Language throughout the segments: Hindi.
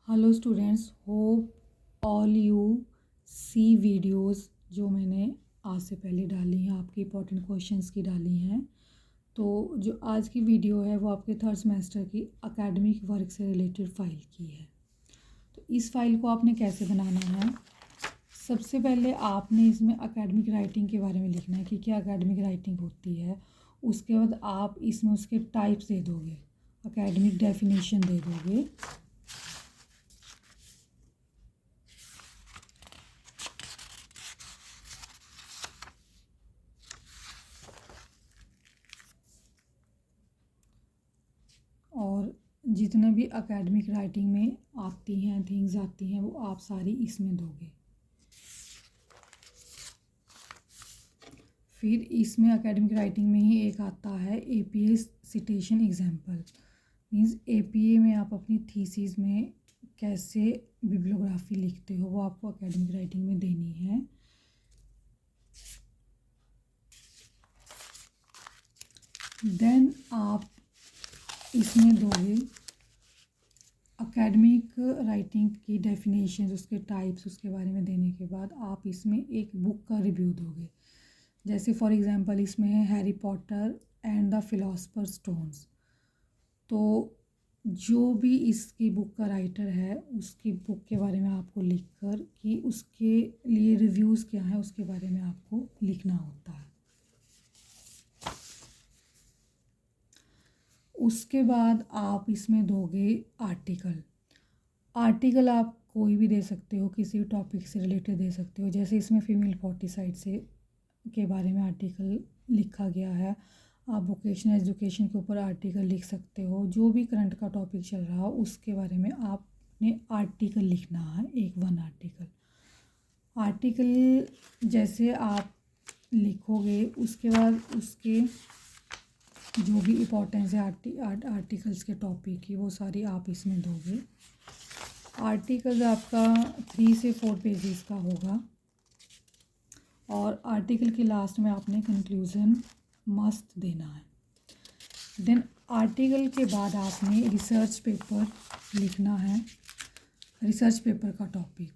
Hello students, hope all you see videos जो मैंने आज से पहले डाली हैं, आपके इंपॉर्टेंट क्वेश्चंस की डाली हैं। तो जो आज की वीडियो है वो आपके थर्ड सेमेस्टर की एकेडमिक वर्क से रिलेटेड फ़ाइल की है। तो इस फाइल को आपने कैसे बनाना है, सबसे पहले आपने इसमें एकेडमिक राइटिंग के बारे में लिखना है कि क्या एकेडमिक राइटिंग होती है। उसके बाद आप इसमें उसके टाइप्स दे दोगे, एकेडमिक डेफिनेशन दे दोगे। और जितने भी एकेडमिक राइटिंग में आती हैं थिंग्स आती हैं वो आप सारी इसमें दोगे। फिर इसमें एकेडमिक राइटिंग में ही एक आता है APA citation example. Means APA में आप अपनी थीसिस में कैसे बिब्लियोग्राफी लिखते हो वो आपको एकेडमिक राइटिंग में देनी है। देन आप इसमें दोगे एकेडमिक राइटिंग की डेफिनेशन, उसके टाइप्स, उसके बारे में देने के बाद आप इसमें एक बुक का रिव्यू दोगे। जैसे फॉर एग्जांपल इसमें है Harry Potter and the philosopher stones. तो जो भी इसकी बुक का राइटर है उसकी बुक के बारे में आपको लिखकर कि उसके लिए रिव्यूज़ क्या है उसके बारे में आपको लिखना होता है। उसके बाद आप इसमें दोगे आर्टिकल आप कोई भी दे सकते हो, किसी भी टॉपिक से रिलेटेड दे सकते हो। जैसे इसमें फीमेल फोर्टिसाइड से के बारे में आर्टिकल लिखा गया है, आप वोकेशनल एजुकेशन के ऊपर आर्टिकल लिख सकते हो। जो भी करंट का टॉपिक चल रहा हो उसके बारे में आपने आर्टिकल लिखना है, वन आर्टिकल जैसे आप लिखोगे उसके बाद उसके जो भी इम्पोर्टेंस है आर्टिकल्स के टॉपिक की वो सारी आप इसमें दोगे। आर्टिकल्स आपका 3 से 4 पेजेस का होगा और आर्टिकल के लास्ट में आपने कंक्लूज़न मस्ट देना है। देन आर्टिकल के बाद आपने रिसर्च पेपर लिखना है, रिसर्च पेपर का टॉपिक।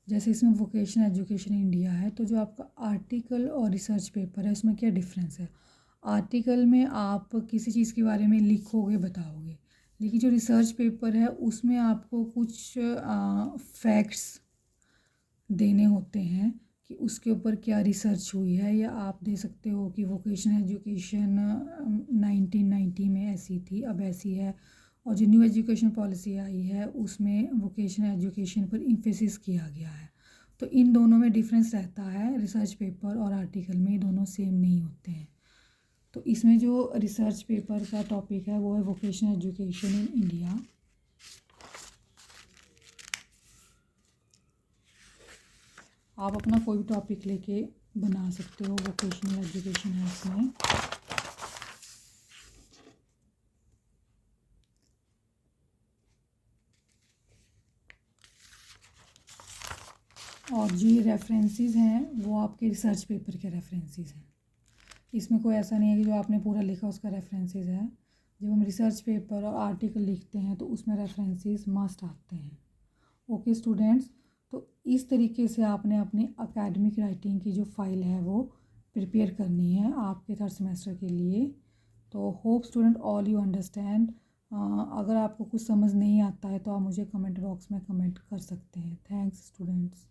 जैसे इसमें वोकेशनल एजुकेशन इंडिया है, तो जो आपका आर्टिकल और रिसर्च पेपर है उसमें क्या डिफरेंस है। आर्टिकल में आप किसी चीज़ के बारे में लिखोगे, बताओगे, लेकिन जो रिसर्च पेपर है उसमें आपको कुछ फैक्ट्स देने होते हैं कि उसके ऊपर क्या रिसर्च हुई है। या आप दे सकते हो कि वोकेशनल एजुकेशन 1990 में ऐसी थी, अब ऐसी है, और जो न्यू एजुकेशन पॉलिसी आई है उसमें वोकेशनल एजुकेशन पर इम्फेसिस किया गया है। तो इन दोनों में डिफरेंस रहता है, रिसर्च पेपर और आर्टिकल में दोनों सेम नहीं होते हैं। तो इसमें जो रिसर्च पेपर का टॉपिक है वो है वोकेशनल एजुकेशन इन इंडिया। आप अपना कोई भी टॉपिक लेके बना सकते हो, वोकेशनल एजुकेशन है इसमें। और जो ये रेफरेंसेस हैं वो आपके रिसर्च पेपर के रेफरेंसेस हैं। इसमें कोई ऐसा नहीं है कि जो आपने पूरा लिखा उसका रेफरेंसेस है। जब हम रिसर्च पेपर और आर्टिकल लिखते हैं तो उसमें रेफरेंसेस मस्ट आते हैं। ओके स्टूडेंट्स, तो इस तरीके से आपने अपनी एकेडमिक राइटिंग की जो फाइल है वो प्रिपेयर करनी है आपके थर्ड सेमेस्टर के लिए। तो hope student all you understand. अगर आपको कुछ समझ नहीं आता है तो आप मुझे कमेंट बॉक्स में कमेंट कर सकते हैं। Thanks students.